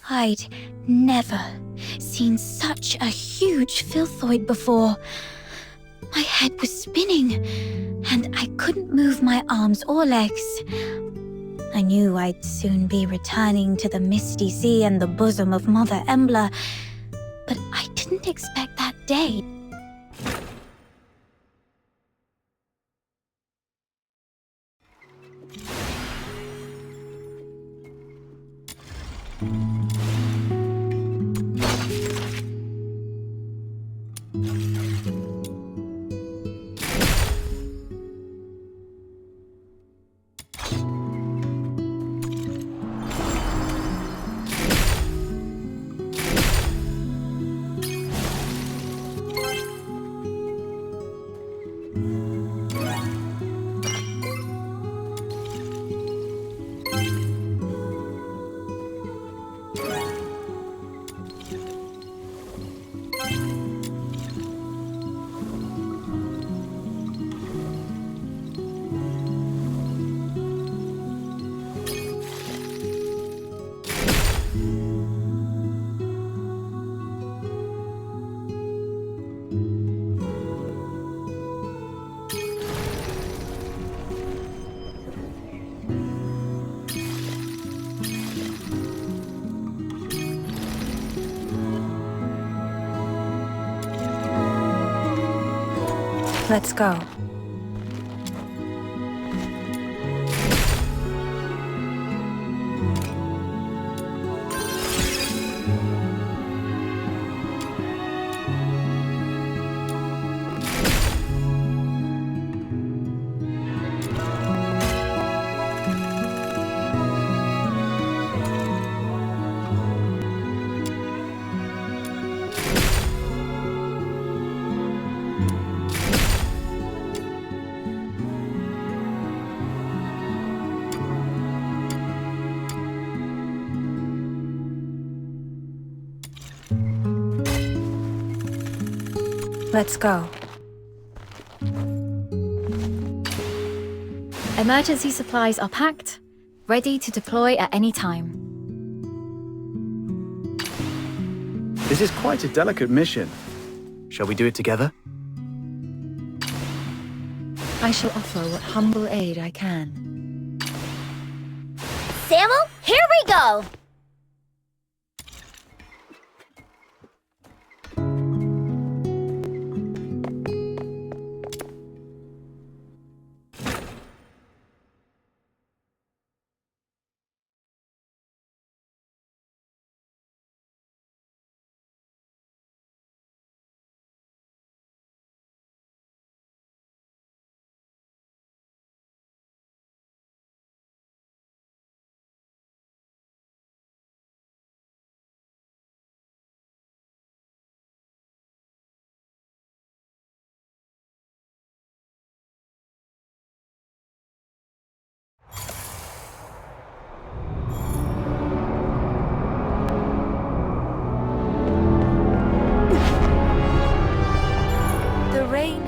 I'd never seen such a huge filthoid before. My head was spinning, and I couldn't move my arms or legs. I knew I'd soon be returning to the misty sea and the bosom of Mother Embla, but I didn't expect that day. Let's go. Let's go. Emergency supplies are packed, ready to deploy at any time. This is quite a delicate mission. Shall we do it together? I shall offer what humble aid I can. Samuel, here we go! The rain.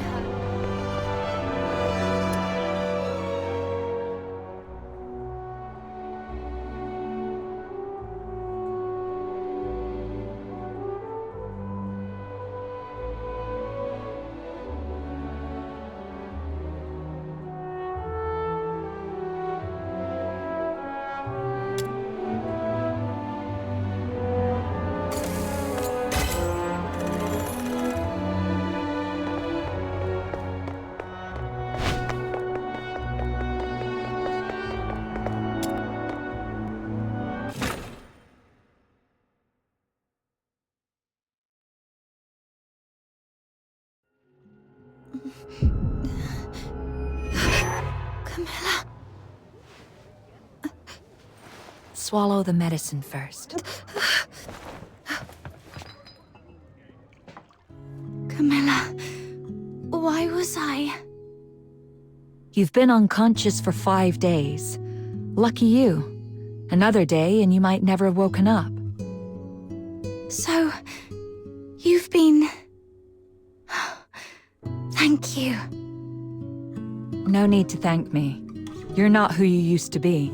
Camilla. Swallow the medicine first. Camilla, why was I? You've been unconscious for 5 days. Lucky you. Another day and you might never have woken up. So, you've been... Thank you. No need to thank me. You're not who you used to be.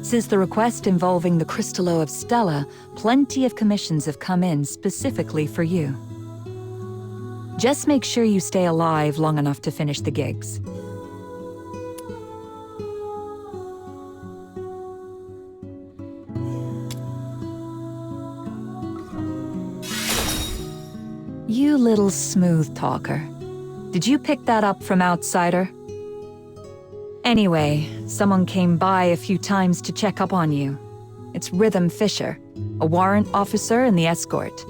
Since the request involving the Crystallo of Stella, plenty of commissions have come in specifically for you. Just make sure you stay alive long enough to finish the gigs. You little smooth talker. Did you pick that up from Outsider? Anyway, someone came by a few times to check up on you. It's Rhythm Fisher, a warrant officer in the escort.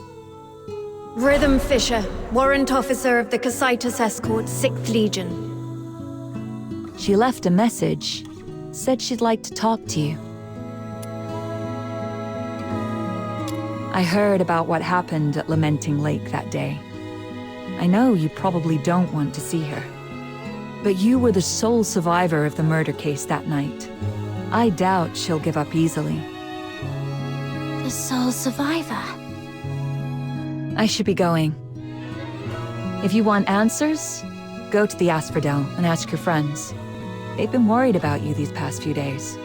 Rhythm Fisher, warrant officer of the Cassitus Escort, 6th Legion. She left a message, said she'd like to talk to you. I heard about what happened at Lamenting Lake that day. I know you probably don't want to see her. But you were the sole survivor of the murder case that night. I doubt she'll give up easily. The sole survivor? I should be going. If you want answers, go to the Asphodel and ask your friends. They've been worried about you these past few days.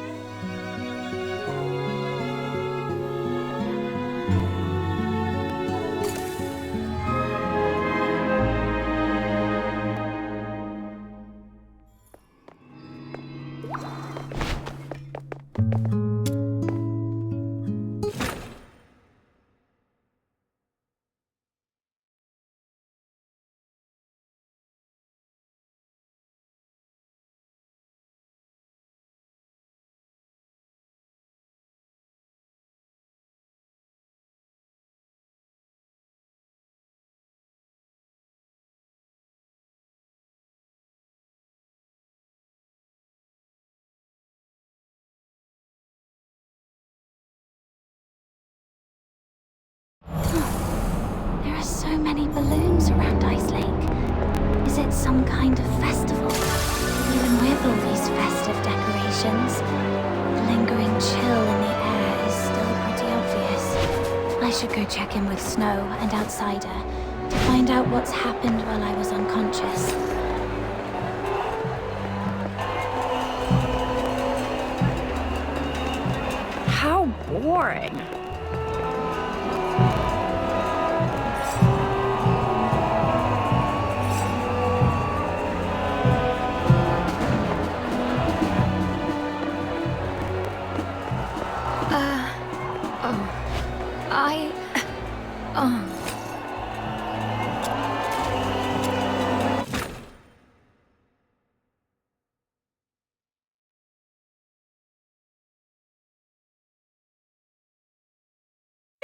There are so many balloons around Ice Lake. Is it some kind of festival? Even with all these festive decorations, the lingering chill in the air is still pretty obvious. I should go check in with Snow and Outsider to find out what's happened while I was unconscious. How boring.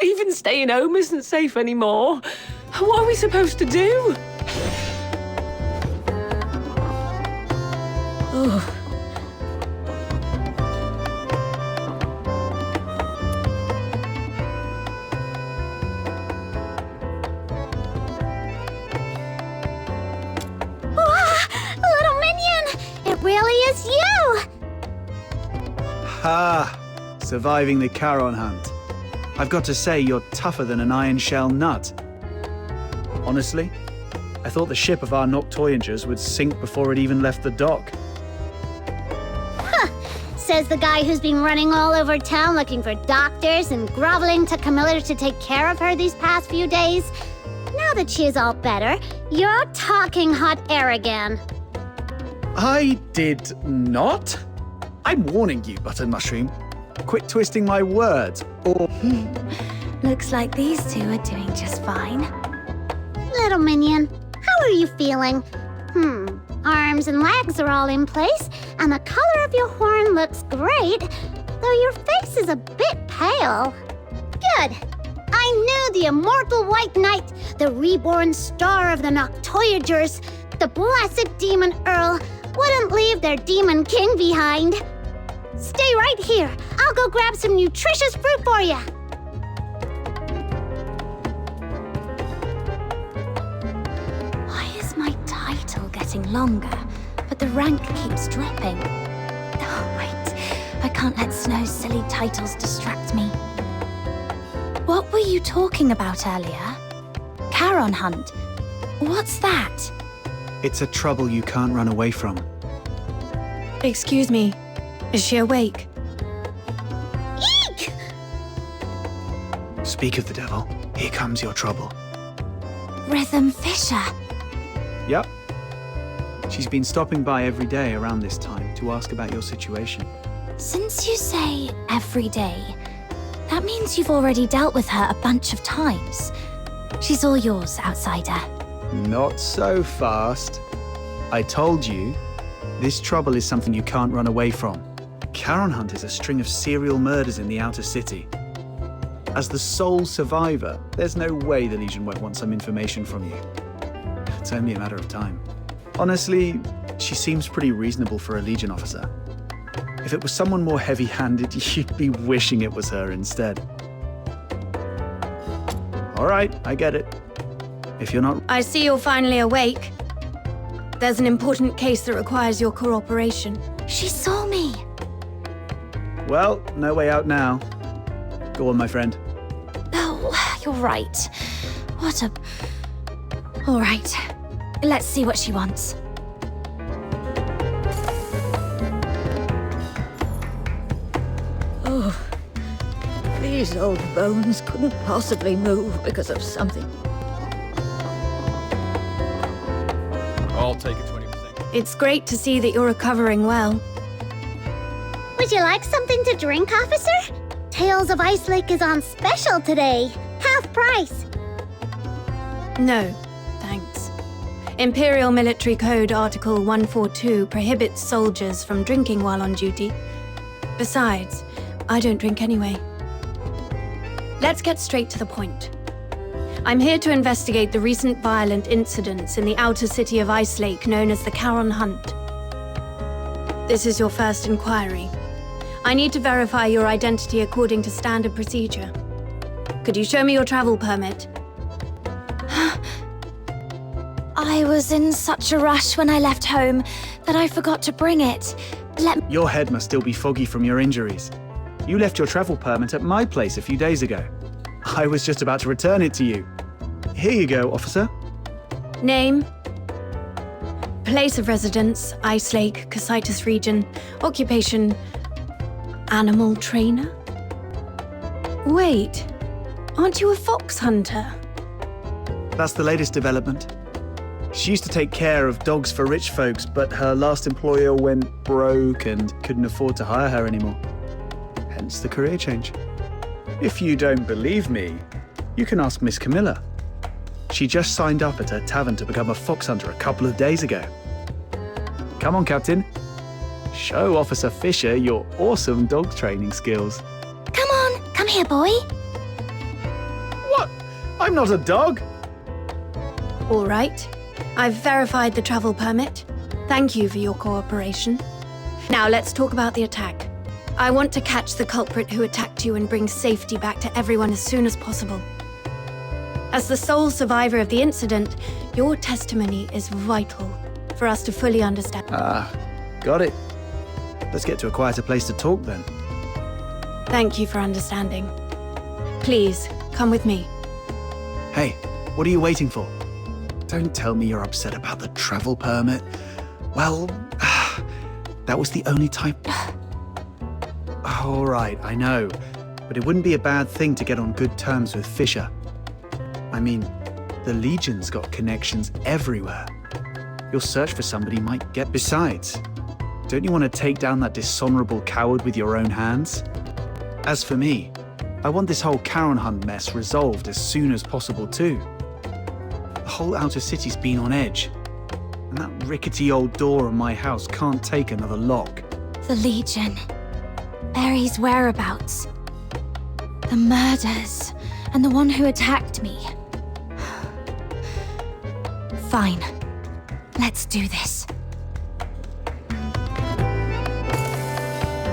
Even staying home isn't safe anymore. What are we supposed to do? Ugh. Little minion! It really is you! Ha! Surviving the Charon hunt. I've got to say, you're tougher than an iron shell nut. Honestly, I thought the ship of our Noctoyangers would sink before it even left the dock. Says the guy who's been running all over town looking for doctors and groveling to Camilla to take care of her these past few days. Now that she's all better, you're talking hot air again. I did not? I'm warning you, Button Mushroom. Quit twisting my words, or... Looks like these two are doing just fine. Little minion, how are you feeling? Arms and legs are all in place, and the color of your horn looks great, though your face is a bit pale. Good. I knew the immortal White Knight, the reborn star of the Noctoyagers, the blessed Demon Earl, wouldn't leave their Demon King behind. Stay right here. I'll go grab some nutritious fruit for you. Why is my title getting longer, but the rank keeps dropping? Oh, wait. I can't let Snow's silly titles distract me. What were you talking about earlier? Charon hunt. What's that? It's a trouble you can't run away from. Excuse me, is she awake? Speak of the devil, here comes your trouble. Rhythm Fisher. Yep. She's been stopping by every day around this time to ask about your situation. Since you say every day, that means you've already dealt with her a bunch of times. She's all yours, outsider. Not so fast. I told you, this trouble is something you can't run away from. Charon Hunt is a string of serial murders in the outer city. As the sole survivor, there's no way the Legion won't want some information from you. It's only a matter of time. Honestly, she seems pretty reasonable for a Legion officer. If it was someone more heavy-handed, you'd be wishing it was her instead. All right, I get it. If you're not... I see you're finally awake. There's an important case that requires your cooperation. She saw me. Well, no way out now. Go on, my friend. Oh, you're right. What a... All right. Let's see what she wants. Oh, these old bones couldn't possibly move because of something. I'll take it 20%. It's great to see that you're recovering well. Would you like something to drink, officer? Tales of Ice Lake is on special today. Half price. No, thanks. Imperial Military Code Article 142 prohibits soldiers from drinking while on duty. Besides, I don't drink anyway. Let's get straight to the point. I'm here to investigate the recent violent incidents in the outer city of Ice Lake known as the Charon Hunt. This is your first inquiry. I need to verify your identity according to standard procedure. Could you show me your travel permit? I was in such a rush when I left home that I forgot to bring it. Your head must still be foggy from your injuries. You left your travel permit at my place a few days ago. I was just about to return it to you. Here you go, officer. Name? Place of residence, Ice Lake, Cocytus region. Occupation, animal trainer? Wait, aren't you a fox hunter? That's the latest development. She used to take care of dogs for rich folks, but her last employer went broke and couldn't afford to hire her anymore. Hence the career change. If you don't believe me, you can ask Miss Camilla. She just signed up at her tavern to become a fox hunter a couple of days ago. Come on, Captain. Show Officer Fisher your awesome dog training skills. Come on, come here, boy. What? I'm not a dog. All right. I've verified the travel permit. Thank you for your cooperation. Now let's talk about the attack. I want to catch the culprit who attacked you and bring safety back to everyone as soon as possible. As the sole survivor of the incident, your testimony is vital for us to fully understand. Got it. Let's get to a quieter place to talk then. Thank you for understanding. Please, come with me. Hey, what are you waiting for? Don't tell me you're upset about the travel permit. Well, that was the only time... All right, I know. But it wouldn't be a bad thing to get on good terms with Fisher. I mean, the Legion's got connections everywhere. Your search for somebody might get... Besides, don't you want to take down that dishonorable coward with your own hands? As for me, I want this whole Charon Hunt mess resolved as soon as possible too. The whole outer city's been on edge. And that rickety old door on my house can't take another lock. The Legion. Barry's whereabouts. The murders. And the one who attacked me. Fine. Let's do this.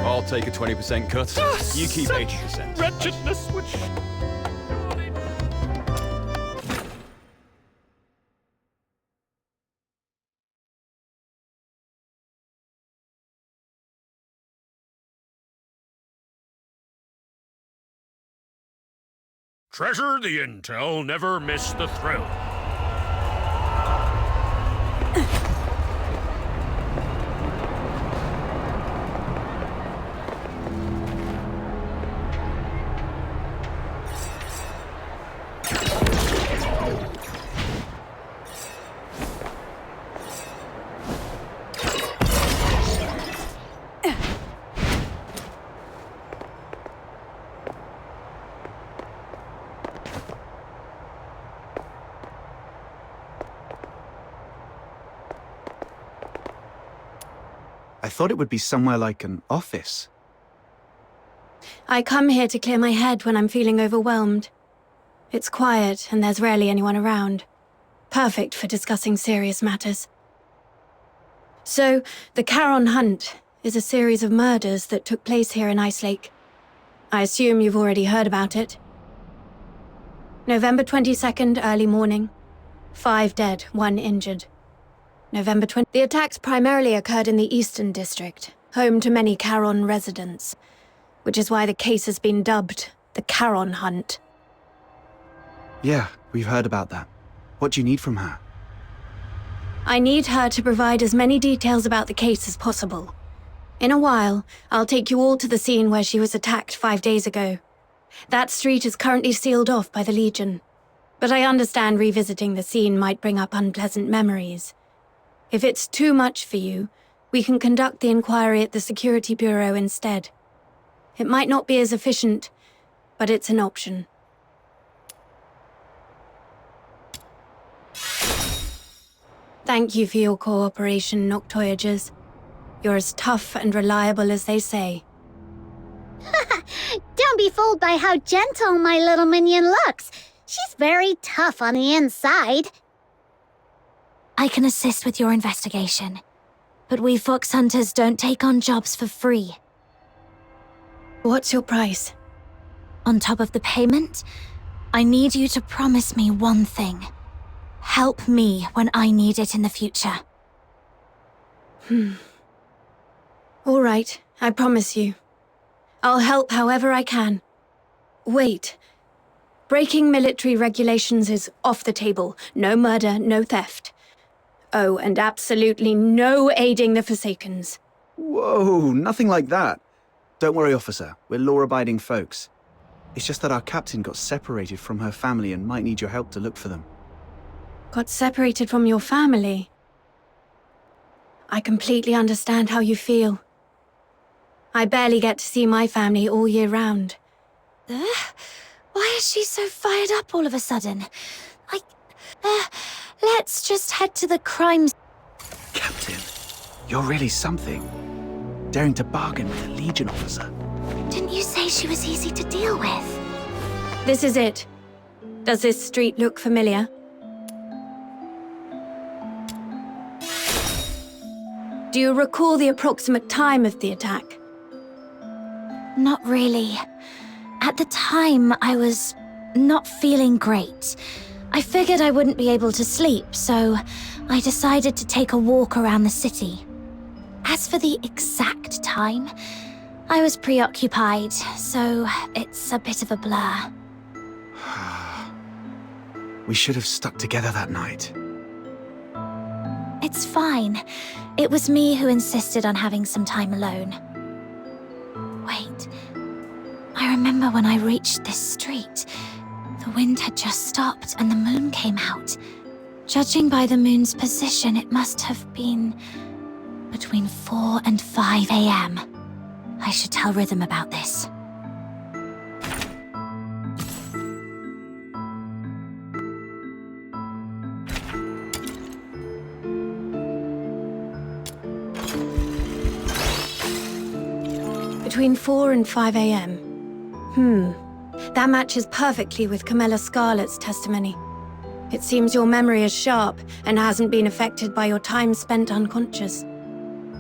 I'll take a 20% cut. You keep 80%. Wretchedness which... Treasure the intel, never miss the thrill. I thought it would be somewhere like an office. I come here to clear my head when I'm feeling overwhelmed. It's quiet and there's rarely anyone around. Perfect for discussing serious matters. So, the Charon Hunt is a series of murders that took place here in Ice Lake. I assume you've already heard about it. November 22nd, early morning. 5 dead, 1 injured. November 20th. The attacks primarily occurred in the Eastern District, home to many Charon residents, which is why the case has been dubbed the Charon Hunt. Yeah, we've heard about that. What do you need from her? I need her to provide as many details about the case as possible. In a while, I'll take you all to the scene where she was attacked 5 days ago. That street is currently sealed off by the Legion, but I understand revisiting the scene might bring up unpleasant memories. If it's too much for you, we can conduct the inquiry at the Security Bureau instead. It might not be as efficient, but it's an option. Thank you for your cooperation, Noctoyagers. You're as tough and reliable as they say. Don't be fooled by how gentle my little minion looks. She's very tough on the inside. I can assist with your investigation, but we fox hunters don't take on jobs for free. What's your price? On top of the payment, I need you to promise me one thing. Help me when I need it in the future. All right, I promise you. I'll help however I can. Wait. Breaking military regulations is off the table. No murder, no theft. Oh, and absolutely no aiding the Forsakens. Whoa, nothing like that. Don't worry, officer. We're law-abiding folks. It's just that our captain got separated from her family and might need your help to look for them. Got separated from your family? I completely understand how you feel. I barely get to see my family all year round. Why is she so fired up all of a sudden? Let's just head to the crime... Captain, you're really something. Daring to bargain with a Legion officer. Didn't you say she was easy to deal with? This is it. Does this street look familiar? Do you recall the approximate time of the attack? Not really. At the time, I was not feeling great. I figured I wouldn't be able to sleep, so I decided to take a walk around the city. As for the exact time, I was preoccupied, so it's a bit of a blur. We should have stuck together that night. It's fine. It was me who insisted on having some time alone. Wait. I remember when I reached this street. The wind had just stopped and the moon came out. Judging by the moon's position, it must have been between 4 and 5 a.m. I should tell Rhythm about this. Between 4 and 5 a.m. That matches perfectly with Camilla Scarlett's testimony. It seems your memory is sharp and hasn't been affected by your time spent unconscious.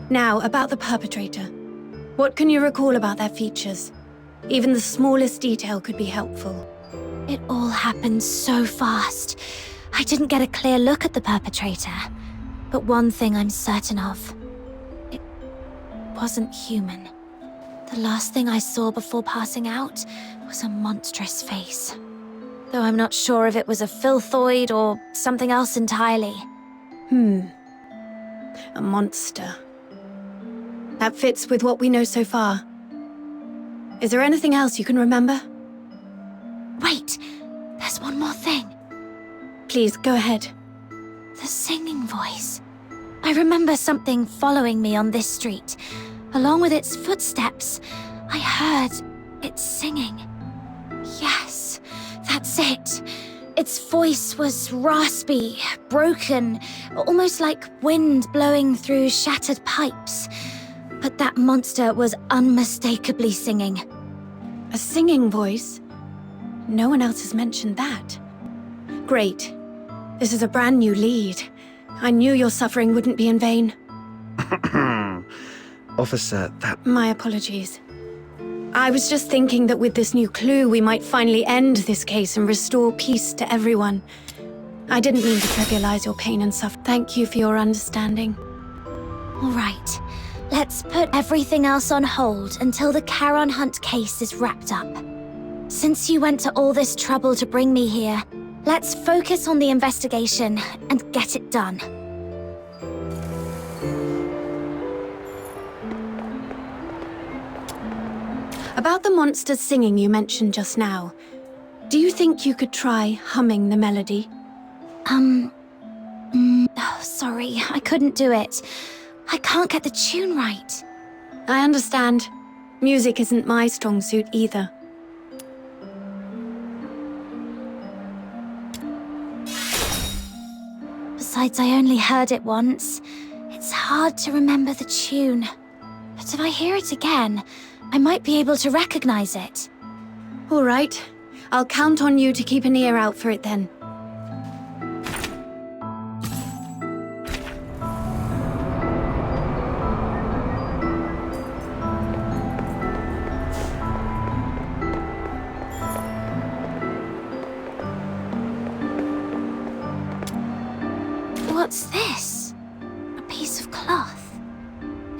Now, about the perpetrator. What can you recall about their features? Even the smallest detail could be helpful. It all happened so fast. I didn't get a clear look at the perpetrator. But one thing I'm certain of. It wasn't human. The last thing I saw before passing out was a monstrous face. Though I'm not sure if it was a filthoid or something else entirely. A monster. That fits with what we know so far. Is there anything else you can remember? Wait, there's one more thing. Please, go ahead. The singing voice. I remember something following me on this street. Along with its footsteps, I heard it singing. Yes, that's it. Its voice was raspy, broken, almost like wind blowing through shattered pipes. but that monster was unmistakably singing. A singing voice? No one else has mentioned that. Great. This is a brand new lead. I knew your suffering wouldn't be in vain. Officer, that... My apologies. I was just thinking that with this new clue, we might finally end this case and restore peace to everyone. I didn't mean to trivialize your pain and suffering. Thank you for your understanding. All right, let's put everything else on hold until the Charon Hunt case is wrapped up. Since you went to all this trouble to bring me here, let's focus on the investigation and get it done. About the monster singing you mentioned just now, do you think you could try humming the melody? Oh, sorry, I couldn't do it. I can't get the tune right. I understand. Music isn't my strong suit either. Besides, I only heard it once. It's hard to remember the tune. But if I hear it again, I might be able to recognize it. All right. I'll count on you to keep an ear out for it then. What's this? A piece of cloth.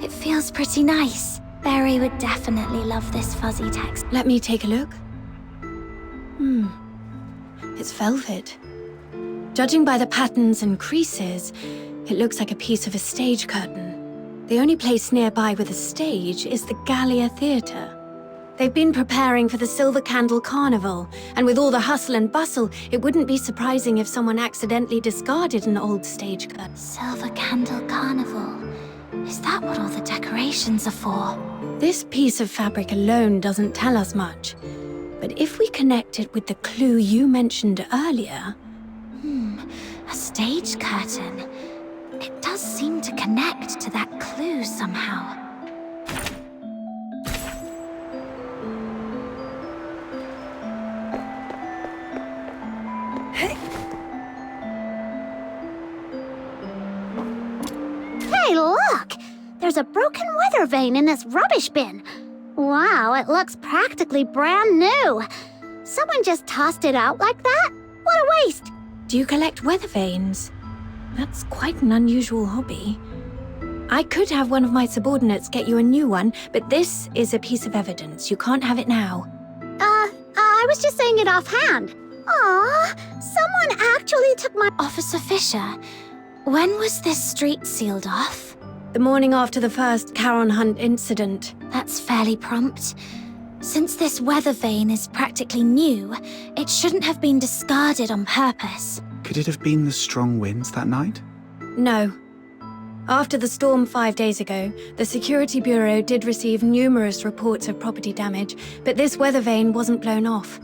It feels pretty nice. Barry would definitely love this fuzzy text. Let me take a look. It's velvet. Judging by the patterns and creases, it looks like a piece of a stage curtain. The only place nearby with a stage is the Gallia Theatre. They've been preparing for the Silver Candle Carnival, and with all the hustle and bustle, it wouldn't be surprising if someone accidentally discarded an old stage curtain. Silver Candle Carnival. Is that what all the decorations are for? This piece of fabric alone doesn't tell us much. But if we connect it with the clue you mentioned earlier... A stage curtain. It does seem to connect to that clue somehow. Hey, look! There's a broken weather vane in this rubbish bin. Wow, it looks practically brand new. Someone just tossed it out like that? What a waste! Do you collect weather vanes? That's quite an unusual hobby. I could have one of my subordinates get you a new one, but this is a piece of evidence. You can't have it now. I was just saying it offhand. Aw, someone actually took my... Officer Fisher, when was this street sealed off? The morning after the first Charon Hunt incident. That's fairly prompt. Since this weather vane is practically new, it shouldn't have been discarded on purpose. Could it have been the strong winds that night? No. After the storm 5 days ago, the Security Bureau did receive numerous reports of property damage, but this weather vane wasn't blown off.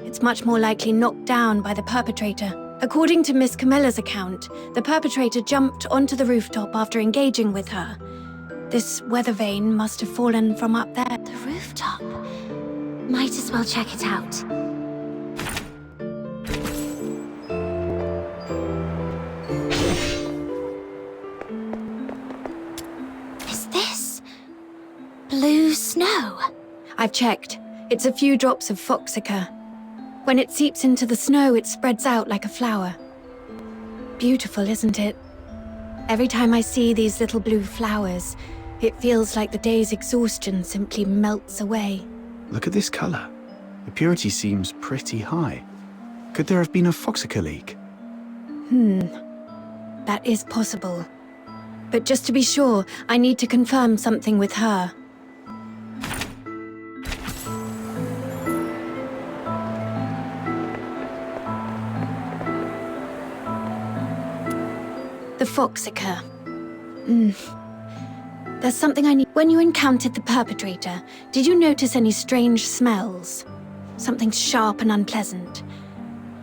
It's much more likely knocked down by the perpetrator. According to Miss Camilla's account, the perpetrator jumped onto the rooftop after engaging with her. This weather vane must have fallen from up there. The rooftop? Might as well check it out. Is this blue snow? I've checked. It's a few drops of foxica. When it seeps into the snow, it spreads out like a flower. Beautiful, isn't it? Every time I see these little blue flowers, it feels like the day's exhaustion simply melts away. Look at this colour. The purity seems pretty high. Could there have been a foxica leak? That is possible. But just to be sure, I need to confirm something with her. The foxica. There's something I need. When you encountered the perpetrator, did you notice any strange smells? Something sharp and unpleasant.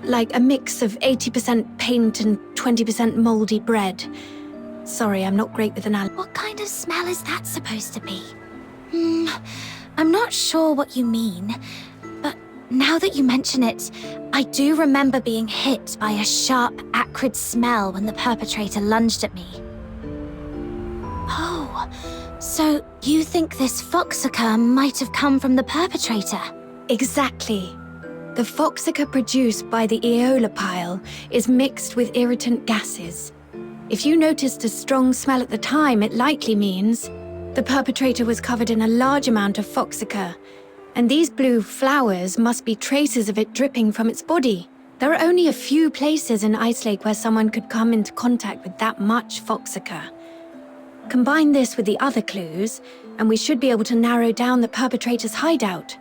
Like a mix of 80% paint and 20% moldy bread. Sorry, I'm not great with analogy. What kind of smell is that supposed to be? I'm not sure what you mean, but now that you mention it, I do remember being hit by a sharp, acrid smell when the perpetrator lunged at me. Oh, so you think this foxica might have come from the perpetrator? Exactly. The foxica produced by the Aeola pile is mixed with irritant gases. If you noticed a strong smell at the time, it likely means the perpetrator was covered in a large amount of foxica, and these blue flowers must be traces of it dripping from its body. There are only a few places in Ice Lake where someone could come into contact with that much foxica. Combine this with the other clues, and we should be able to narrow down the perpetrator's hideout.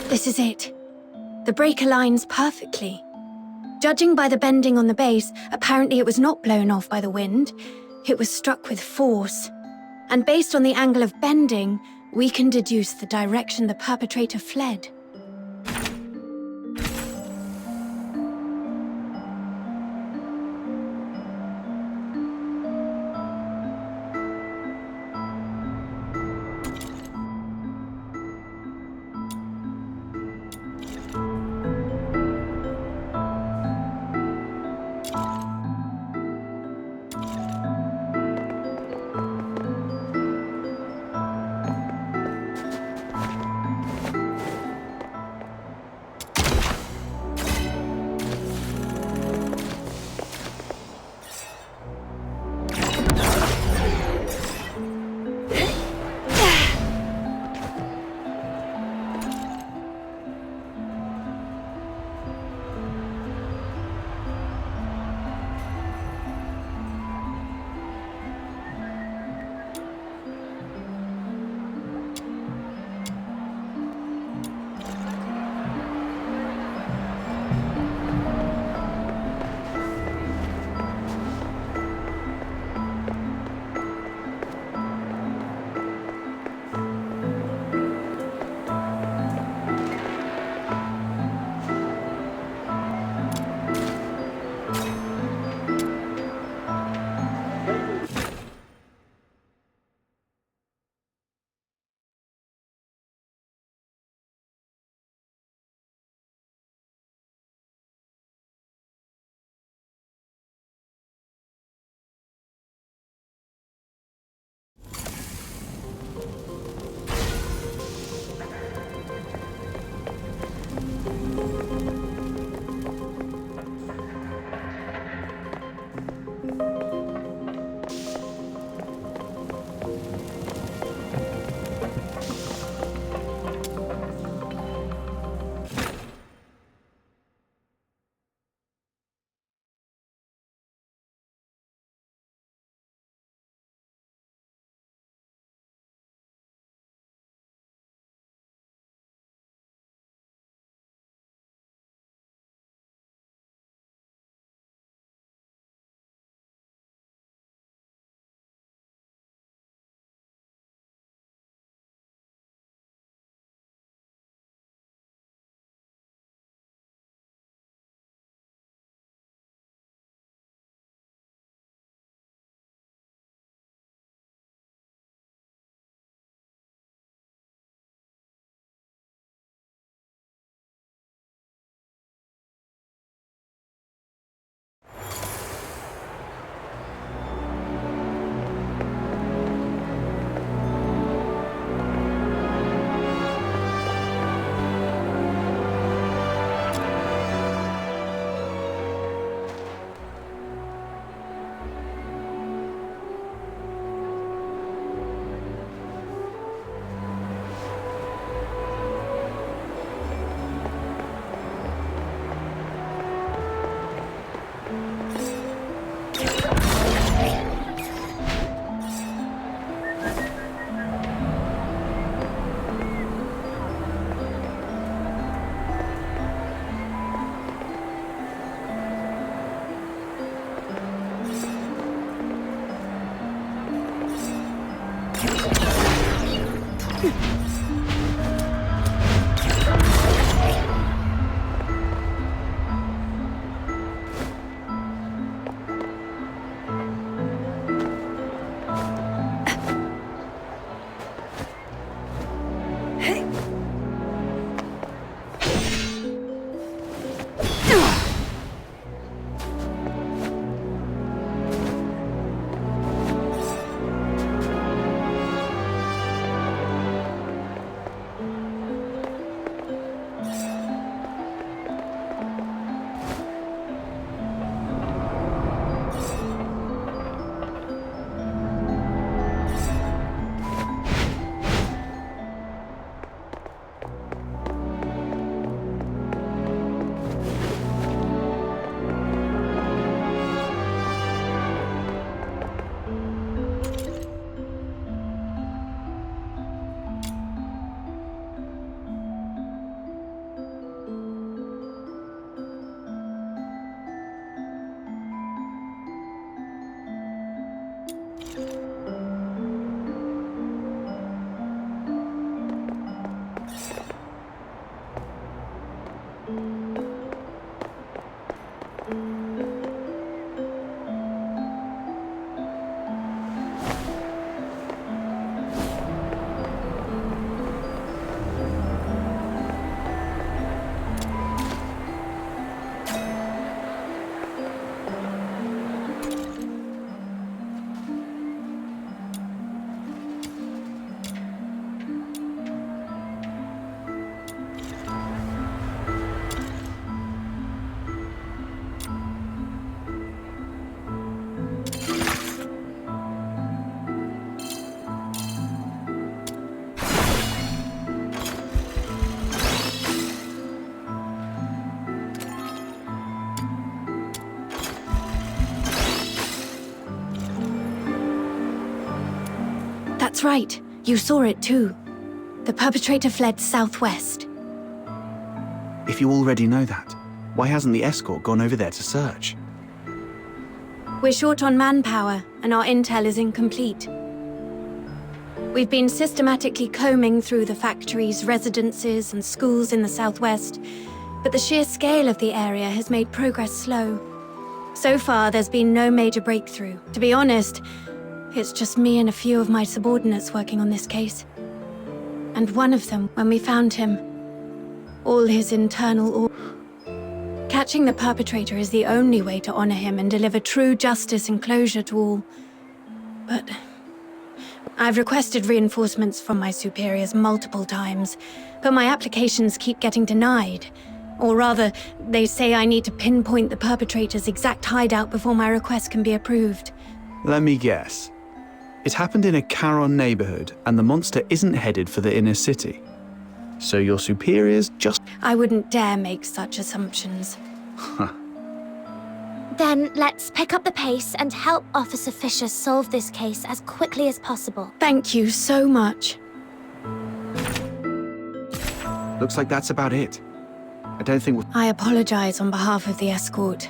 This is it. The break aligns perfectly. Judging by the bending on the base, apparently it was not blown off by the wind. It was struck with force. And based on the angle of bending, we can deduce the direction the perpetrator fled. That's right. You saw it too. The perpetrator fled southwest. If you already know that, why hasn't the escort gone over there to search? We're short on manpower, and our intel is incomplete. We've been systematically combing through the factories, residences, and schools in the southwest, but the sheer scale of the area has made progress slow. So far, there's been no major breakthrough. To be honest, it's just me and a few of my subordinates working on this case. And one of them, when we found him, all his internal catching the perpetrator is the only way to honor him and deliver true justice and closure to all. But I've requested reinforcements from my superiors multiple times, but my applications keep getting denied. Or rather, they say I need to pinpoint the perpetrator's exact hideout before my request can be approved. Let me guess. It happened in a Charon neighborhood, and the monster isn't headed for the inner city. So your superiors just... I wouldn't dare make such assumptions. Then let's pick up the pace and help Officer Fisher solve this case as quickly as possible. Thank you so much. Looks like that's about it. I don't think I apologize on behalf of the escort.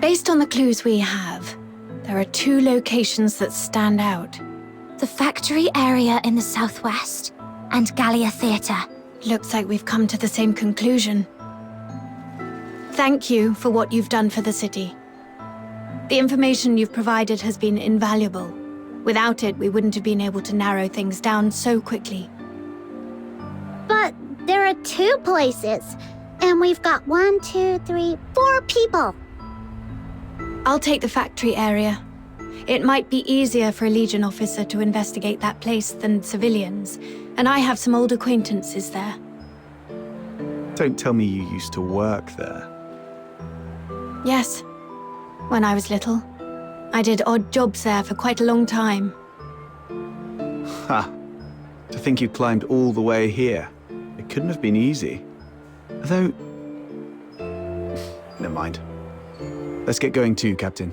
Based on the clues we have, there are two locations that stand out. The factory area in the southwest and Gallia Theatre. Looks like we've come to the same conclusion. Thank you for what you've done for the city. The information you've provided has been invaluable. Without it, we wouldn't have been able to narrow things down so quickly. But there are 2 places, and we've got 1, 2, 3, 4 people. I'll take the factory area. It might be easier for a Legion officer to investigate that place than civilians, and I have some old acquaintances there. Don't tell me you used to work there. Yes. When I was little, I did odd jobs there for quite a long time. Ha! To think you climbed all the way here. It couldn't have been easy. Though... Never mind. Let's get going too, Captain.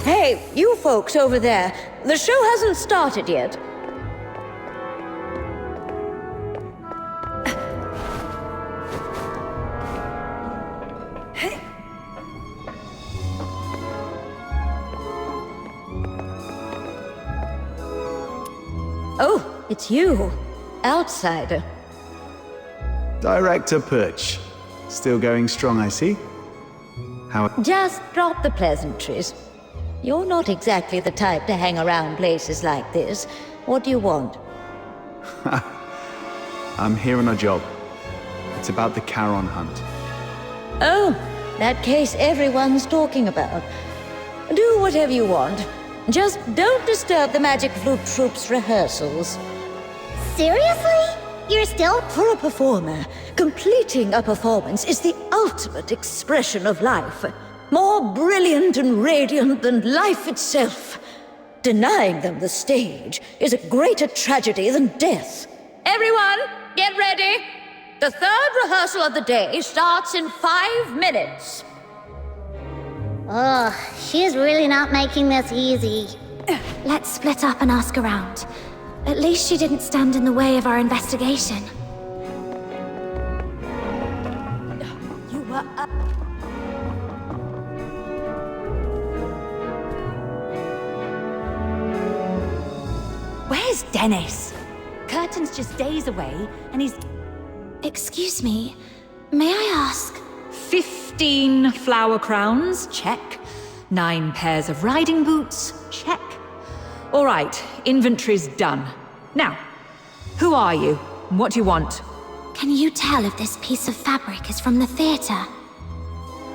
Hey, you folks over there. The show hasn't started yet. Oh, it's you. Outsider. Director Perch. Still going strong, I see. How... Just drop the pleasantries. You're not exactly the type to hang around places like this. What do you want? I'm here on a job. It's about the Charon hunt. Oh, that case everyone's talking about. Do whatever you want. Just don't disturb the Magic Flute Troop's rehearsals. Seriously? You're still... For a performer, completing a performance is the ultimate expression of life. More brilliant and radiant than life itself. Denying them the stage is a greater tragedy than death. Everyone, get ready! The third rehearsal of the day starts in 5 minutes. Ugh, she's really not making this easy. Let's split up and ask around. At least she didn't stand in the way of our investigation. You were Where's Dennis? Curtain's just days away, and he's... Excuse me, may I ask? 15 flower crowns, check. 9 pairs of riding boots, check. All right, inventory's done. Now, who are you? And what do you want? Can you tell if this piece of fabric is from the theater?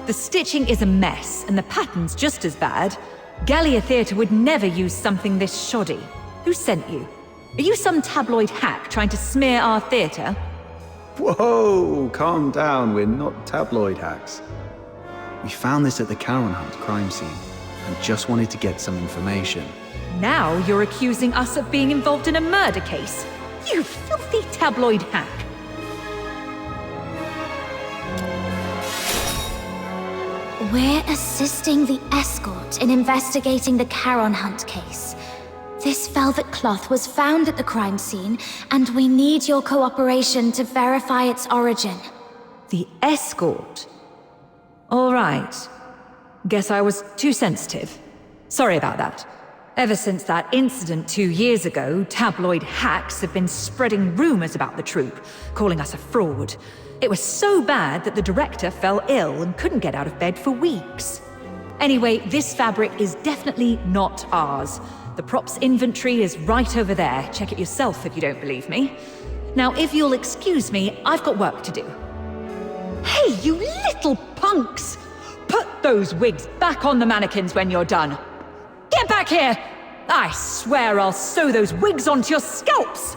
The stitching is a mess, and the pattern's just as bad. Gallia Theatre would never use something this shoddy. Who sent you? Are you some tabloid hack trying to smear our theatre? Whoa, calm down, we're not tabloid hacks. We found this at the Charon Hunt crime scene, and just wanted to get some information. Now you're accusing us of being involved in a murder case. You filthy tabloid hack. We're assisting the escort in investigating the Charon Hunt case. This velvet cloth was found at the crime scene, and we need your cooperation to verify its origin. The escort? All right. Guess I was too sensitive. Sorry about that. Ever since that incident 2 years ago, tabloid hacks have been spreading rumors about the troupe, calling us a fraud. It was so bad that the director fell ill and couldn't get out of bed for weeks. Anyway, this fabric is definitely not ours. The props inventory is right over there. Check it yourself if you don't believe me. Now, if you'll excuse me, I've got work to do. Hey, you little punks! Put those wigs back on the mannequins when you're done. Get back here! I swear I'll sew those wigs onto your scalps!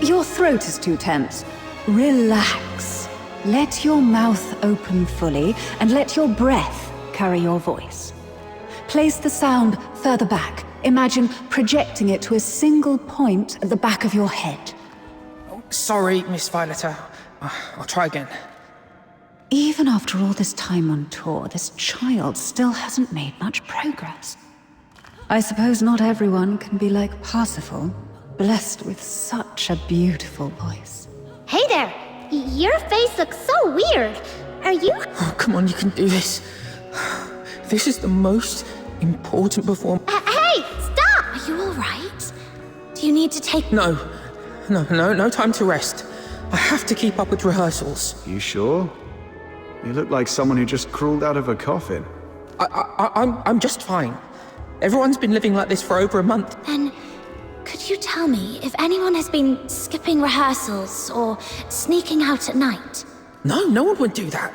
Your throat is too tense. Relax. Let your mouth open fully and let your breath carry your voice. Place the sound further back. Imagine projecting it to a single point at the back of your head. Oh, sorry, Miss Violetta. I'll try again. Even after all this time on tour, this child still hasn't made much progress. I suppose not everyone can be like Parsifal, blessed with such a beautiful voice. Hey there! Your face looks so weird. Are you... Oh, come on, you can do this. This is the most important performance. Hey! Stop! Are you all right? Do you need to take... No time to rest. I have to keep up with rehearsals. You sure? You look like someone who just crawled out of a coffin. I'm just fine. Everyone's been living like this for over a month. Then, could you tell me if anyone has been skipping rehearsals or sneaking out at night? No, no one would do that.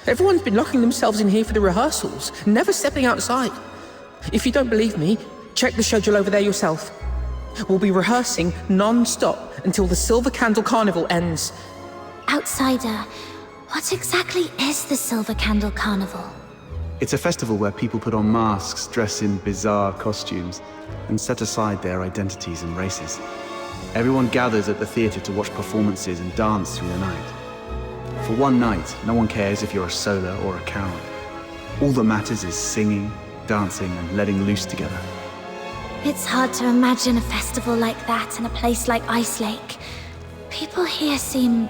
Everyone's been locking themselves in here for the rehearsals, never stepping outside. If you don't believe me, check the schedule over there yourself. We'll be rehearsing non-stop until the Silver Candle Carnival ends. Outsider, what exactly is the Silver Candle Carnival? It's a festival where people put on masks, dress in bizarre costumes, and set aside their identities and races. Everyone gathers at the theatre to watch performances and dance through the night. For one night, no one cares if you're a solar or a carol. All that matters is singing, dancing, and letting loose together. It's hard to imagine a festival like that in a place like Ice Lake. People here seem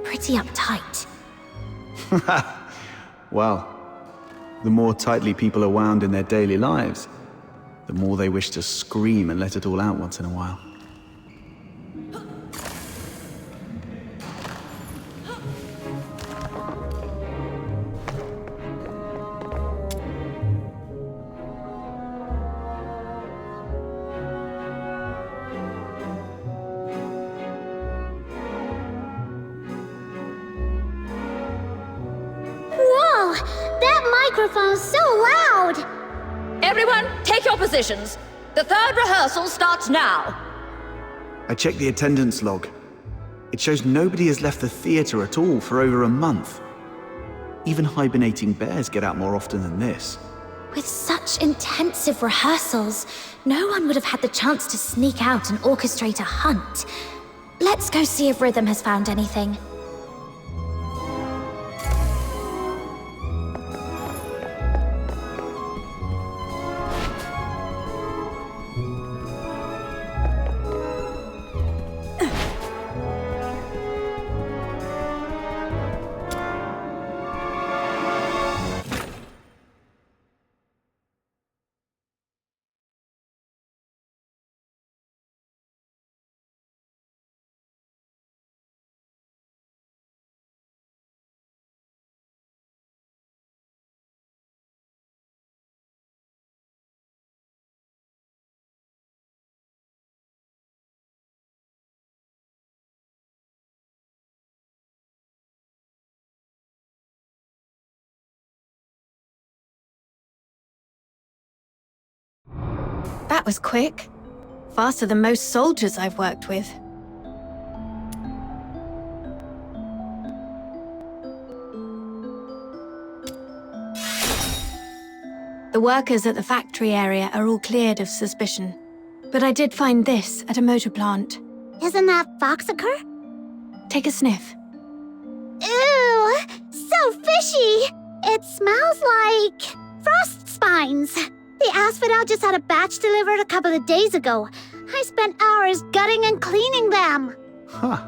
pretty uptight. Well, the more tightly people are wound in their daily lives, the more they wish to scream and let it all out once in a while. Whoa! That microphone's so loud! Everyone, take your positions. The third rehearsal starts now. I checked the attendance log. It shows nobody has left the theatre at all for over a month. Even hibernating bears get out more often than this. With such intensive rehearsals, no one would have had the chance to sneak out and orchestrate a hunt. Let's go see if Rhythm has found anything. That was quick. Faster than most soldiers I've worked with. The workers at the factory area are all cleared of suspicion. But I did find this at a motor plant. Isn't that Foxacre? Take a sniff. Ew! So fishy! It smells like frost spines. The asphodel just had a batch delivered a couple of days ago. I spent hours gutting and cleaning them. Huh.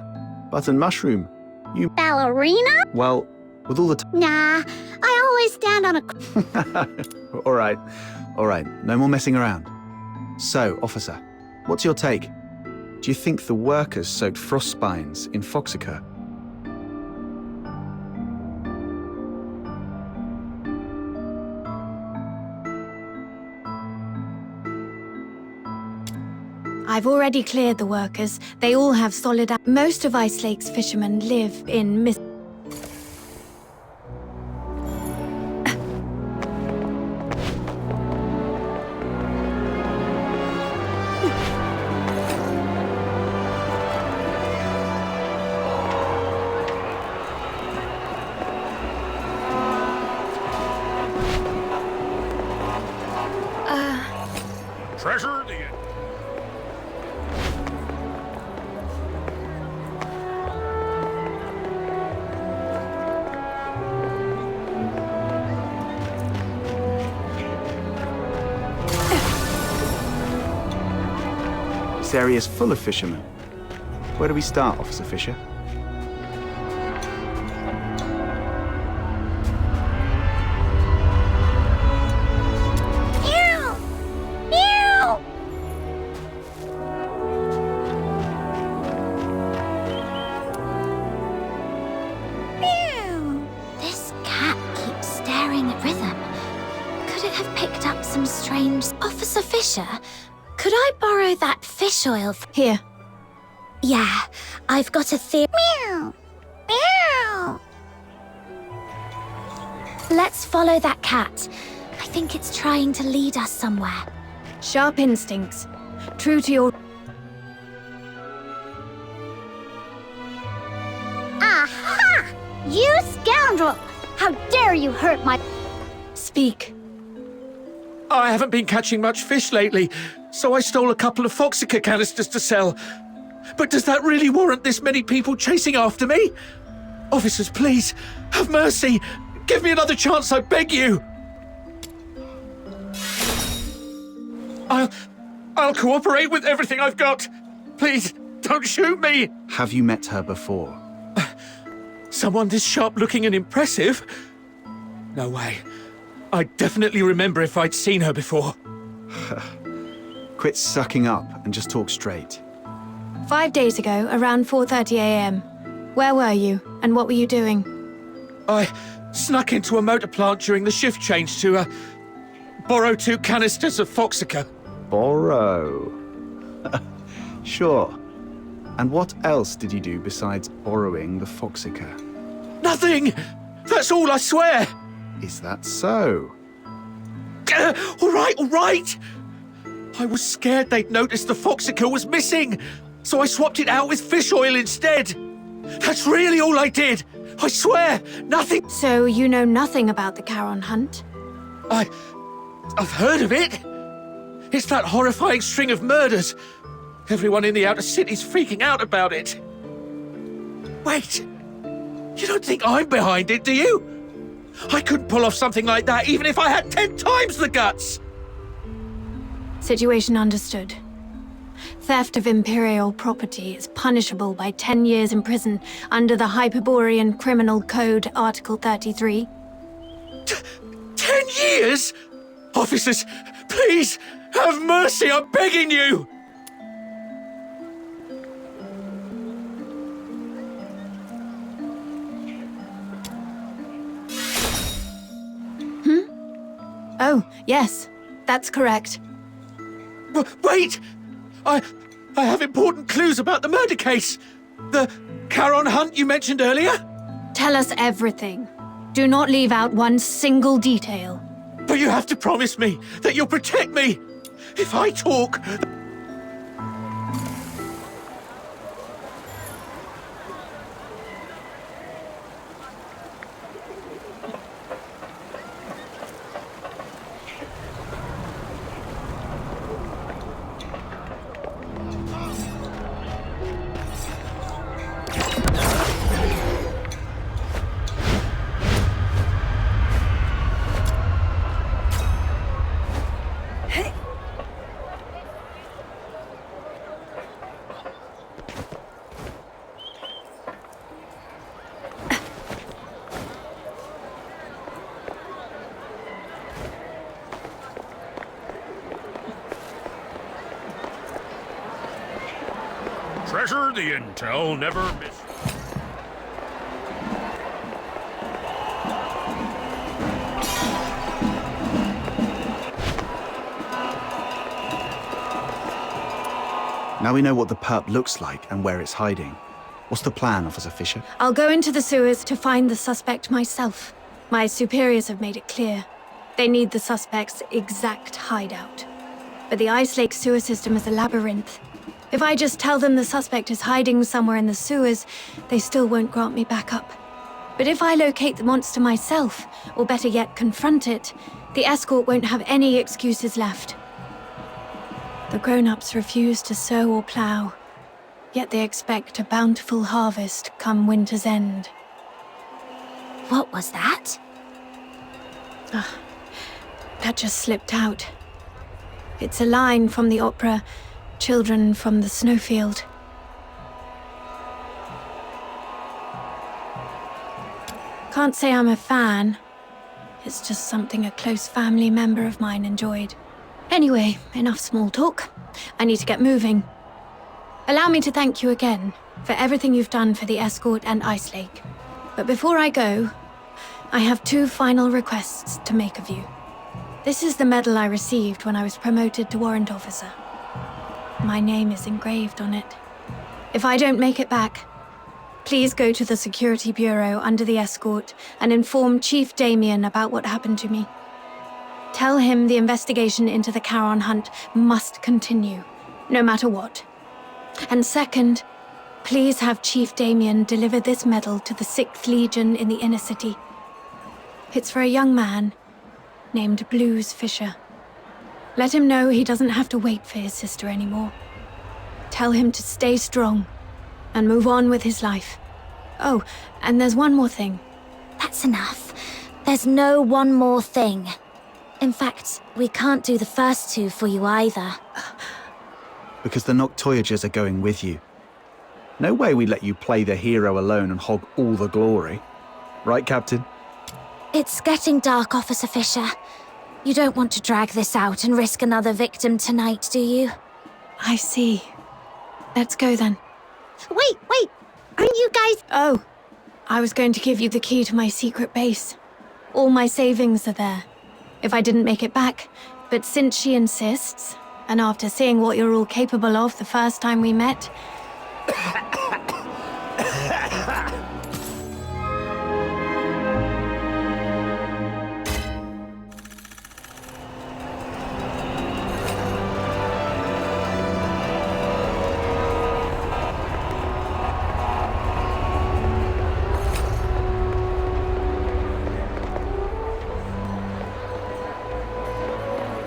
Button mushroom. You... Ballerina? Well, with all the Nah, I always stand on a... All right. No more messing around. So, officer, what's your take? Do you think the workers soaked frost spines in Foxacre? I've already cleared the workers. They all have solid... Most of Ice Lake's fishermen live in Treasure the... This area is full of fishermen. Where do we start, Officer Fisher? Meow! Meow! Meow! This cat keeps staring at Rhythm. Could it have picked up some strange... Officer Fisher, Could I borrow that fish oil? Here. Yeah, I've got a theory. Meow! Meow! Let's follow that cat. I think it's trying to lead us somewhere. Sharp instincts. True to your... Aha! You scoundrel! How dare you hurt my... Speak. I haven't been catching much fish lately, so I stole a couple of Foxica canisters to sell. But does that really warrant this many people chasing after me? Officers, please, have mercy. Give me another chance, I beg you. I'll cooperate with everything I've got. Please, don't shoot me. Have you met her before? Someone this sharp-looking and impressive? No way. I'd definitely remember if I'd seen her before. Quit sucking up and just talk straight. 5 days ago, around 4:30 a.m. Where were you, and what were you doing? I snuck into a motor plant during the shift change to, borrow 2 canisters of Foxica. Borrow? Sure. And what else did you do besides borrowing the Foxica? Nothing! That's all, I swear! Is that so? All right! I was scared they'd noticed the Foxica was missing, so I swapped it out with fish oil instead. That's really all I did! I swear, nothing... So you know nothing about the Charon hunt? I've heard of it. It's that horrifying string of murders. Everyone in the outer city's freaking out about it. Wait, you don't think I'm behind it, do you? I couldn't pull off something like that even if I had 10 times the guts! Situation understood. Theft of Imperial property is punishable by 10 years in prison under the Hyperborean Criminal Code, Article 33. 10 years? Officers, please, have mercy, I'm begging you! Oh, yes, that's correct. Wait! I have important clues about the murder case. The Charon hunt you mentioned earlier? Tell us everything. Do not leave out one single detail. But you have to promise me that you'll protect me. If I talk... Treasure the intel, never miss. Now we know what the perp looks like and where it's hiding. What's the plan, Officer Fisher? I'll go into the sewers to find the suspect myself. My superiors have made it clear. They need the suspect's exact hideout. But the Ice Lake sewer system is a labyrinth. If I just tell them the suspect is hiding somewhere in the sewers, they still won't grant me backup. But if I locate the monster myself, or better yet, confront it, the escort won't have any excuses left. The grown-ups refuse to sow or plow, yet they expect a bountiful harvest come winter's end. What was that? That just slipped out. It's a line from the opera Children from the Snowfield. Can't say I'm a fan. It's just something a close family member of mine enjoyed. Anyway, enough small talk. I need to get moving. Allow me to thank you again for everything you've done for the escort and Ice Lake. But before I go, I have 2 final requests to make of you. This is the medal I received when I was promoted to warrant officer. my name is engraved on it. If I don't make it back, please go to the Security Bureau under the escort and inform Chief Damien about what happened to me. Tell him the investigation into the Charon hunt must continue, no matter what. And second, please have Chief Damien deliver this medal to the 6th Legion in the inner city. It's for a young man named Blues Fisher. Let him know he doesn't have to wait for his sister anymore. Tell him to stay strong and move on with his life. Oh, and there's one more thing. That's enough. There's no one more thing. In fact, we can't do the first two for you either. Because the Noctoyagers are going with you. No way we'd let you play the hero alone and hog all the glory. Right, Captain? It's getting dark, Officer Fisher. You don't want to drag this out and risk another victim tonight, do you? I see. Let's go then. Wait! Aren't you guys... Oh, I was going to give you the key to my secret base. All my savings are there. If I didn't make it back, but since she insists, and after seeing what you're all capable of the first time we met...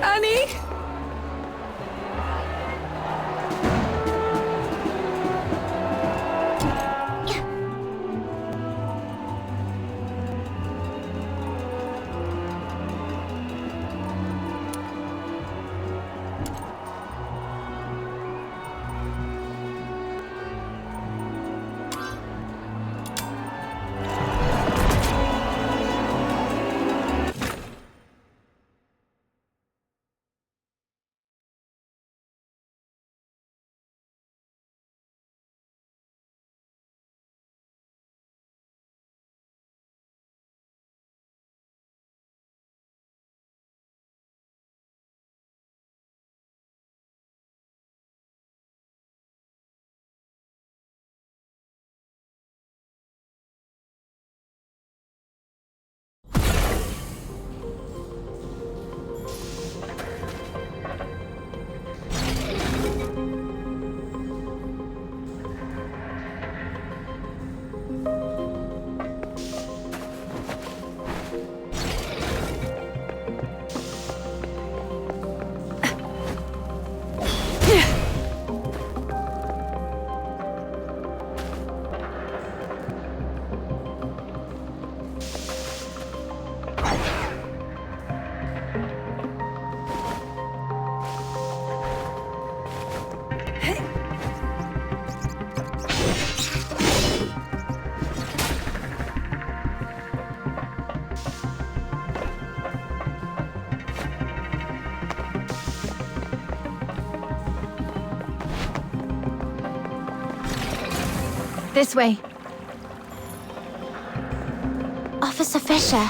Annie? This way. Officer Fisher,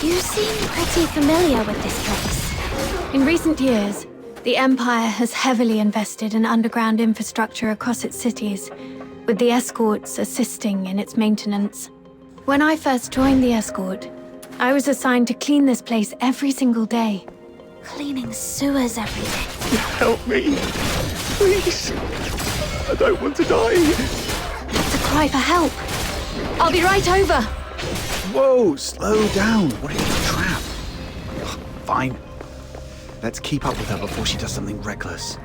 you seem pretty familiar with this place. In recent years, the Empire has heavily invested in underground infrastructure across its cities, with the escorts assisting in its maintenance. When I first joined the escort, I was assigned to clean this place every single day. Cleaning sewers every day. Help me. Please. I don't want to die. That's a cry for help. I'll be right over. Whoa, slow down. What are you, a trap? Ugh, fine. Let's keep up with her before she does something reckless.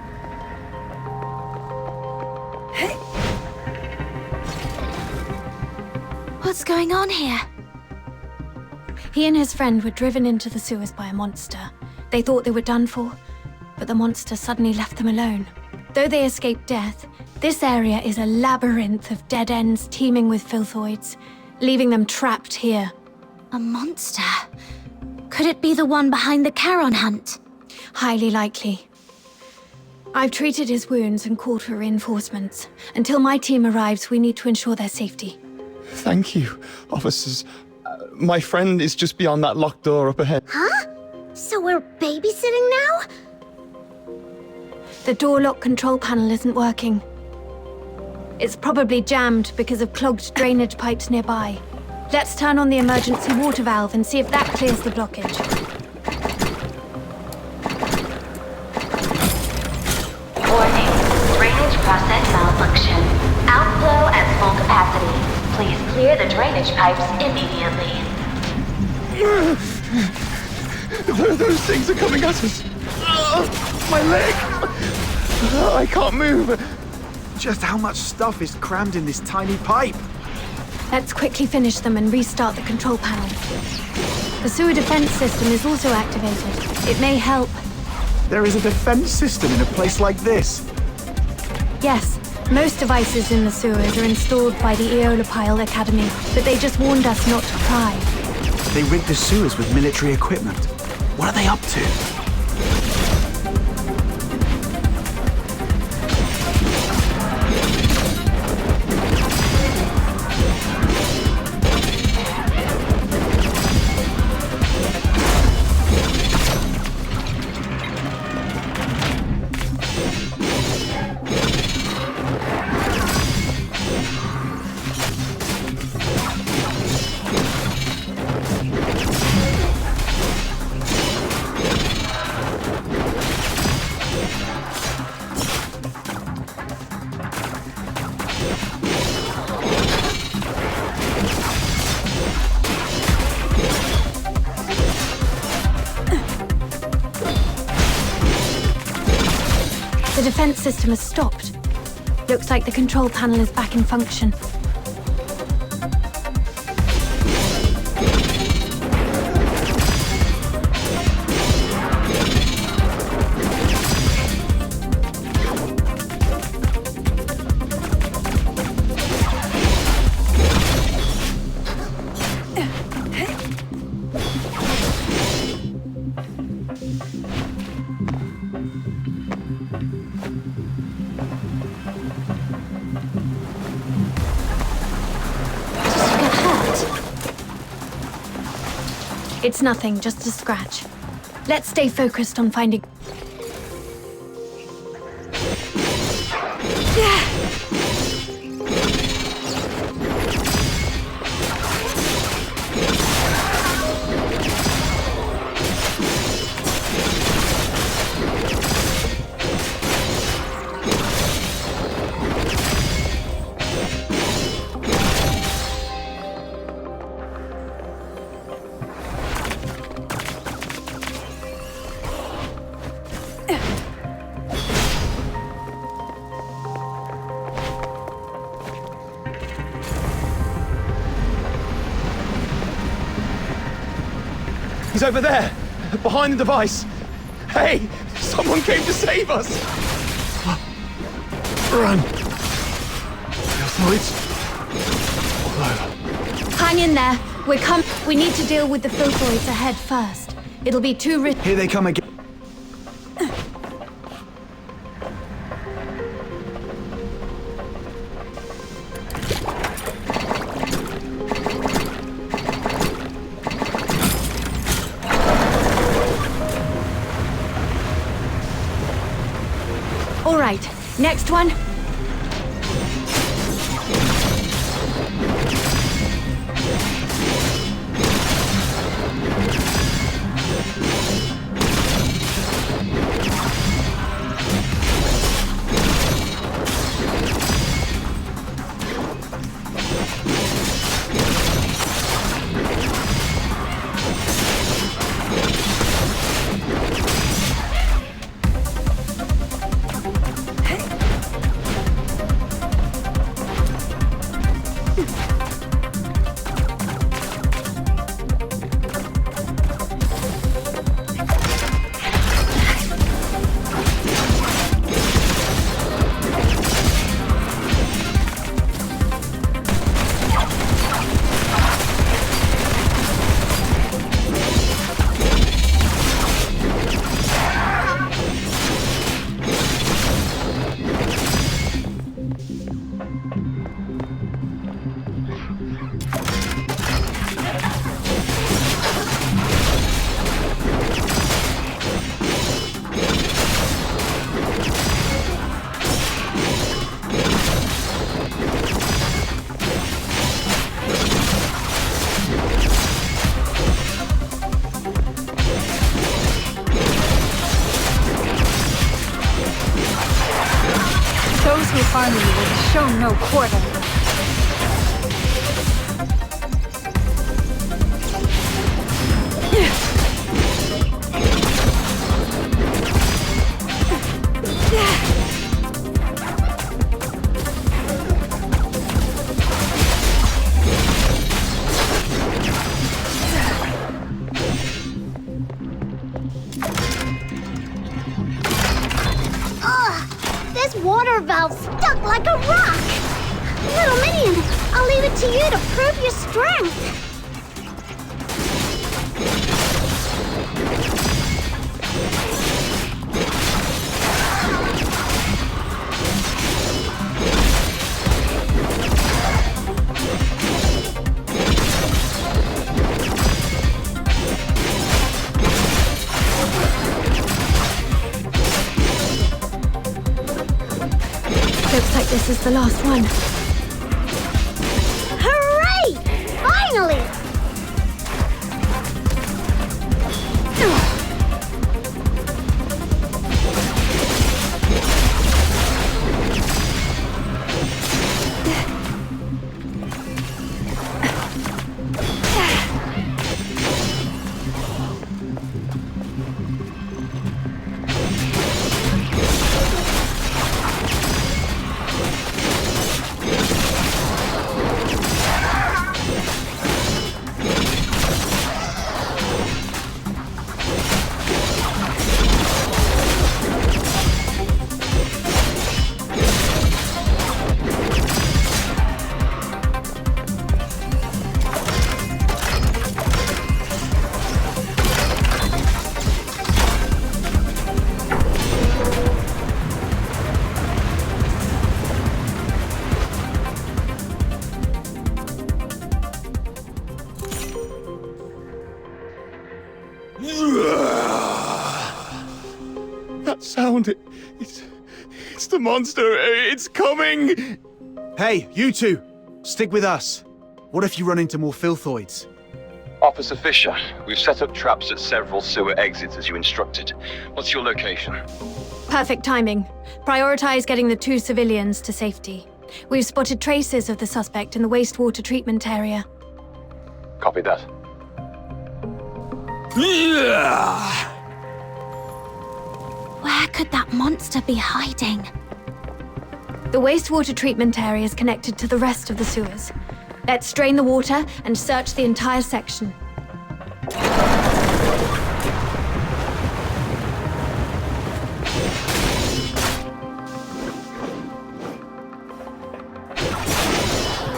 What's going on here? He and his friend were driven into the sewers by a monster. They thought they were done for, but the monster suddenly left them alone. Though they escaped death, this area is a labyrinth of dead ends teeming with filthoids, leaving them trapped here. A monster? Could it be the one behind the Charon hunt? Highly likely. I've treated his wounds and called for reinforcements. Until my team arrives, we need to ensure their safety. Thank you, officers. My friend is just beyond that locked door up ahead. Huh? So we're babysitting now? The door lock control panel isn't working. It's probably jammed because of clogged drainage pipes nearby. Let's turn on the emergency water valve and see if that clears the blockage. Warning. Drainage process malfunction. Outflow at full capacity. Please clear the drainage pipes immediately. Those things are coming at us. My leg! I can't move. Just how much stuff is crammed in this tiny pipe? Let's quickly finish them and restart the control panel. The sewer defense system is also activated. It may help. There is a defense system in a place like this. Yes, most devices in the sewers are installed by the Eolopile Academy, but they just warned us not to pry. They rigged the sewers with military equipment. What are they up to? The defense system has stopped. Looks like the control panel is back in function. It's nothing, just a scratch. Let's stay focused on finding... He's over there, behind the device. Hey, someone came to save us. Run. Filthoids. All over. Hang in there. We need to deal with the filthoids ahead first. It'll be too risky. Here they come again. All right, next one. Finally, will be shown no quarter. This water valve's stuck like a rock! Little minion, I'll leave it to you to prove your strength! Looks like this is the last one. Hooray! Finally! That sound, it's the monster. It's coming. Hey, you two, stick with us. What if you run into more filthoids? Officer Fisher, we've set up traps at several sewer exits as you instructed. What's your location? Perfect timing. Prioritize getting the 2 civilians to safety. We've spotted traces of the suspect in the wastewater treatment area. Copy that. Where could that monster be hiding? The wastewater treatment area is connected to the rest of the sewers. Let's drain the water and search the entire section.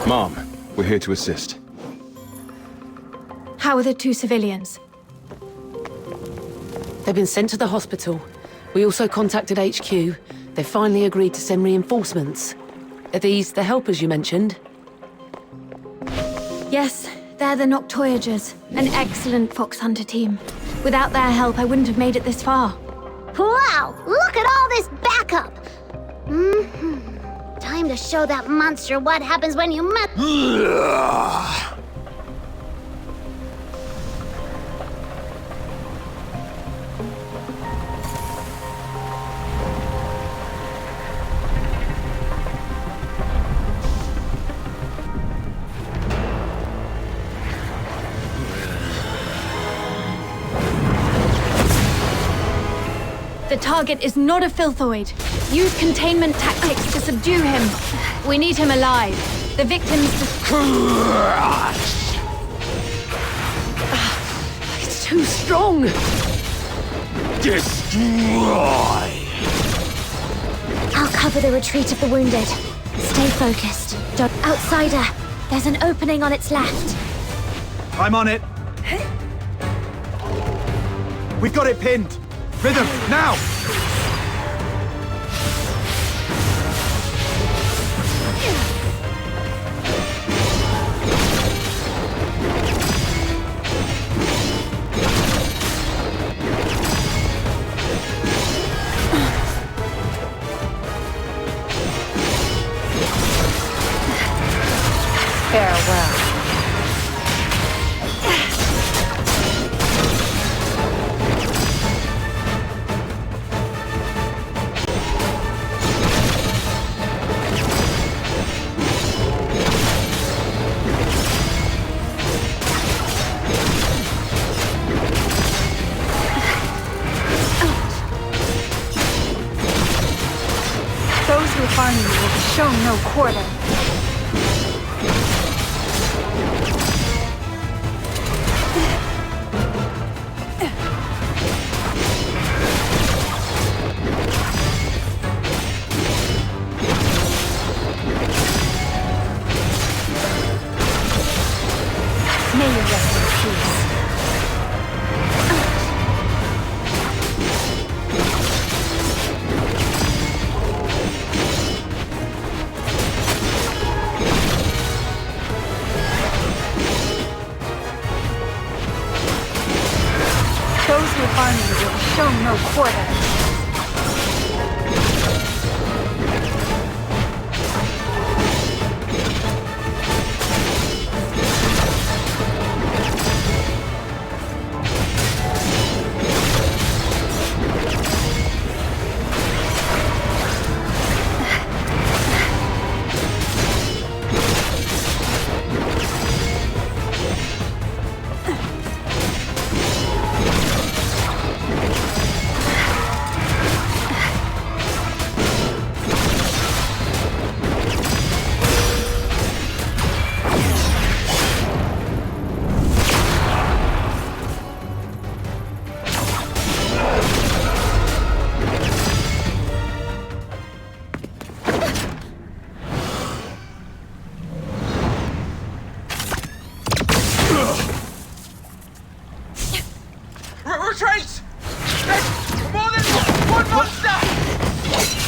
Mom, we're here to assist. How are the 2 civilians? They've been sent to the hospital. We also contacted HQ. They've finally agreed to send reinforcements. Are these the helpers you mentioned? Yes, they're the Noctoyagers, an excellent fox hunter team. Without their help, I wouldn't have made it this far. Wow! Look at all this backup! Time to show that monster what happens when you met. The target is not a filthoid. Use containment tactics to subdue him. We need him alive. The victims... It's too strong! Destroy! I'll cover the retreat of the wounded. Stay focused. Don't... Outsider! There's an opening on its left. I'm on it. We've got it pinned. Rhythm, now! Farewell. who harm you will be shown no quarter. May you rest in peace. Those who harm you will be shown no quarter. Retreat! There's more than one monster!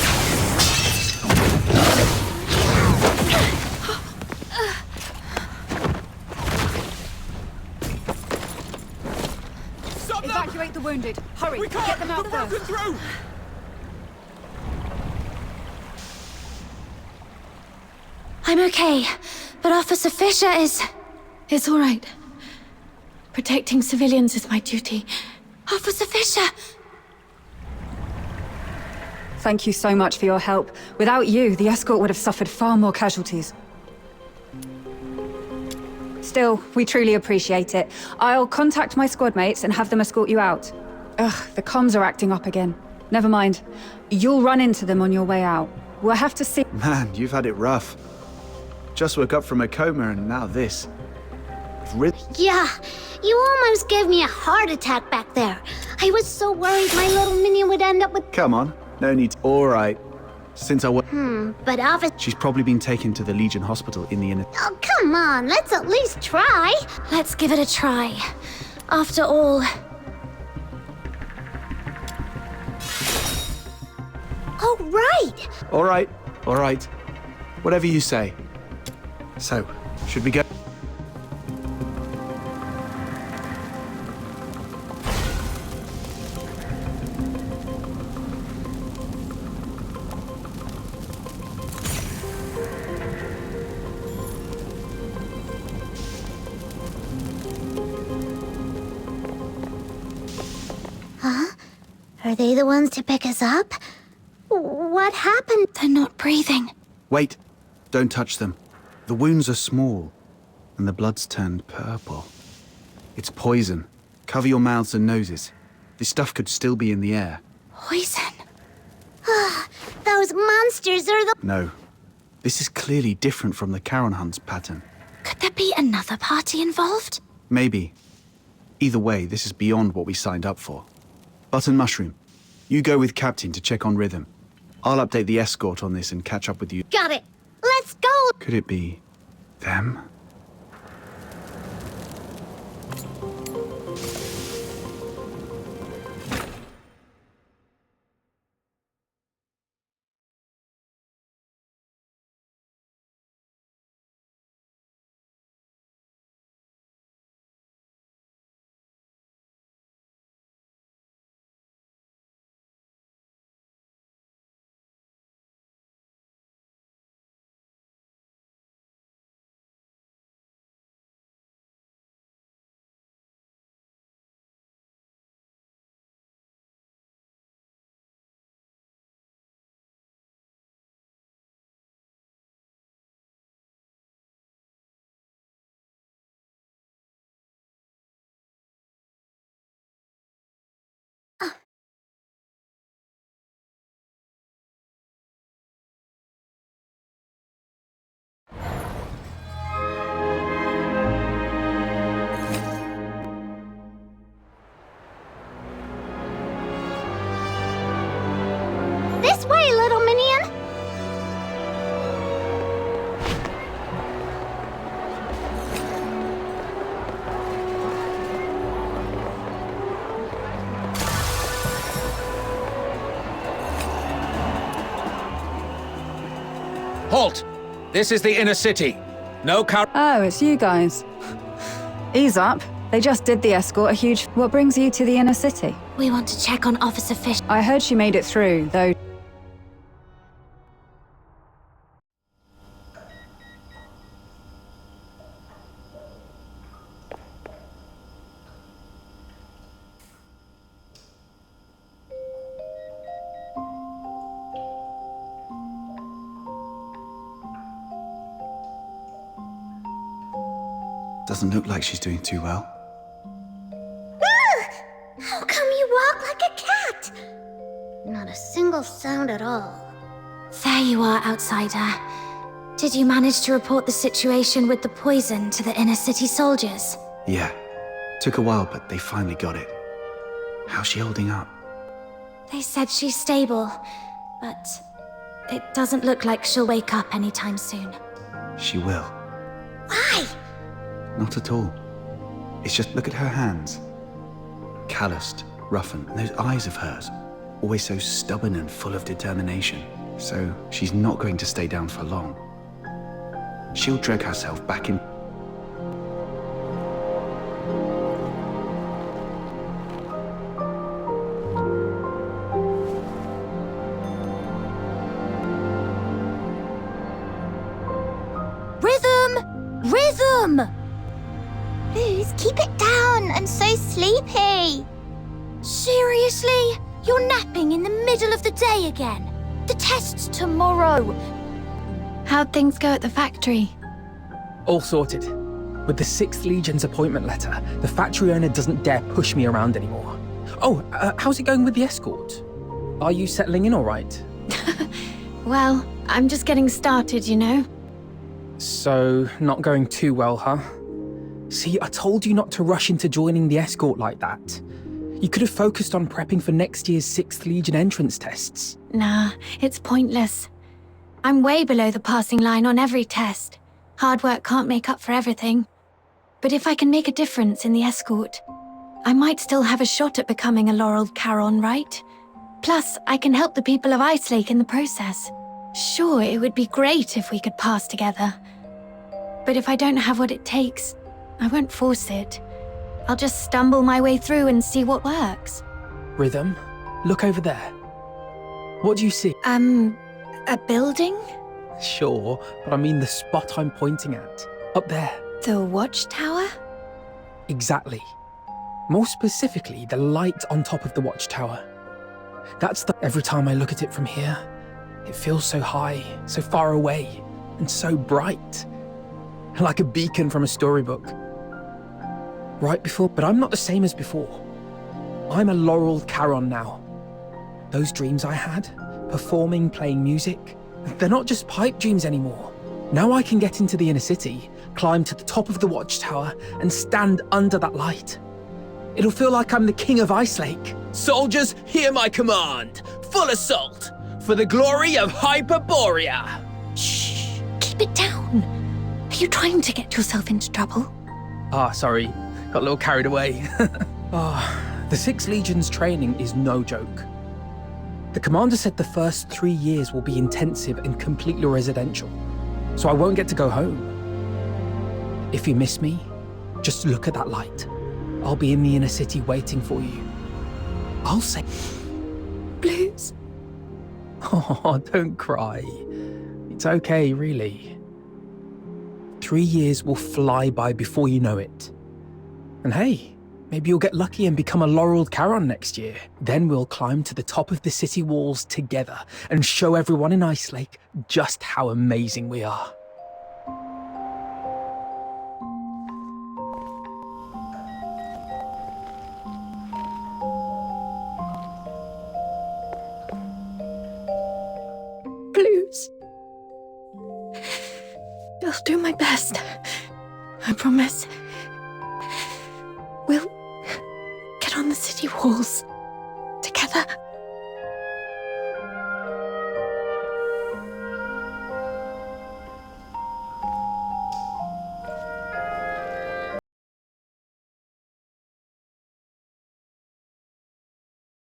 Stop them! Evacuate the wounded. Hurry, We can't! get them out They're first. broken through! I'm okay, but Officer Fisher is... It's all right. Protecting civilians is my duty. Officer Fisher! Thank you so much for your help. Without you, the escort would have suffered far more casualties. Still, we truly appreciate it. I'll contact my squad mates and have them escort you out. Ugh, the comms are acting up again. Never mind. You'll run into them on your way out. We'll have to see... Man, you've had it rough. Just woke up from a coma and now this. Yeah, you almost gave me a heart attack back there. I was so worried my little minion would end up with... Come on, no need. All right. Since I was... but Officer... She's probably been taken to the Legion Hospital in the inner... Oh, come on, let's at least try. Let's give it a try. After all... Oh, right. All right, all right. Whatever you say. So, should we go? Huh? Are they the ones to pick us up? What happened? They're not breathing. Wait, don't touch them. The wounds are small, and the blood's turned purple. It's poison. Cover your mouths and noses. This stuff could still be in the air. Poison. Those monsters are the... No. This is clearly different from the Charon Hunt's pattern. Could there be another party involved? Maybe. Either way, this is beyond what we signed up for. Button Mushroom, you go with Captain to check on Rhythm. I'll update the escort on this and catch up with you. Got it. Let's go. Could it be them? Halt! This is the inner city. No car. Oh, it's you guys. Ease up. They just did the escort a huge... What brings you to the inner city? We want to check on Officer Fish. I heard she made it through, though... Doesn't look like she's doing too well. How come you walk like a cat? Not a single sound at all. There you are, outsider. Did you manage to report the situation with the poison to the inner city soldiers? Yeah. Took a while, but they finally got it. How's she holding up? They said she's stable, but it doesn't look like she'll wake up anytime soon. She will. Why? Not at all. It's just look at her hands. Calloused, roughened, and those eyes of hers. Always so stubborn and full of determination. So she's not going to stay down for long. She'll drag herself back in. Rhythm! Rhythm! Luz, keep it down. I'm so sleepy. Seriously? You're napping in the middle of the day again? The test's tomorrow. How'd things go at the factory? All sorted. With the 6th Legion's appointment letter, the factory owner doesn't dare push me around anymore. Oh, how's it going with the escort? Are you settling in all right? Well, I'm just getting started, you know? So, not going too well, huh? See, I told you not to rush into joining the escort like that. You could have focused on prepping for next year's 6th Legion entrance tests. Nah, it's pointless. I'm way below the passing line on every test. Hard work can't make up for everything. But if I can make a difference in the escort, I might still have a shot at becoming a Laureled Charon, right? Plus, I can help the people of Ice Lake in the process. Sure, it would be great if we could pass together. But if I don't have what it takes, I won't force it. I'll just stumble my way through and see what works. Rhythm, look over there. What do you see? A building? Sure, but I mean the spot I'm pointing at. Up there. The watchtower? Exactly. More specifically, the light on top of the watchtower. That's the... Every time I look at it from here, it feels so high, so far away, and so bright. Like a beacon from a storybook. Right before... But I'm not the same as before. I'm a Laureled Charon now. Those dreams I had, performing, playing music, they're not just pipe dreams anymore. Now I can get into the inner city, climb to the top of the watchtower, and stand under that light. It'll feel like I'm the king of Ice Lake. Soldiers, hear my command. Full assault, for the glory of Hyperborea. Shh, keep it down. Are you trying to get yourself into trouble? Sorry. Got a little carried away. The 6th Legion's training is no joke. The commander said the first 3 years will be intensive and completely residential, so I won't get to go home. If you miss me, just look at that light. I'll be in the inner city waiting for you. I'll say... Blues? Oh, don't cry. It's okay, really. 3 years will fly by before you know it. And hey, maybe you'll get lucky and become a Laureled Charon next year. Then we'll climb to the top of the city walls together and show everyone in Ice Lake just how amazing we are. Blues. I'll do my best. I promise. We'll get on the city walls together.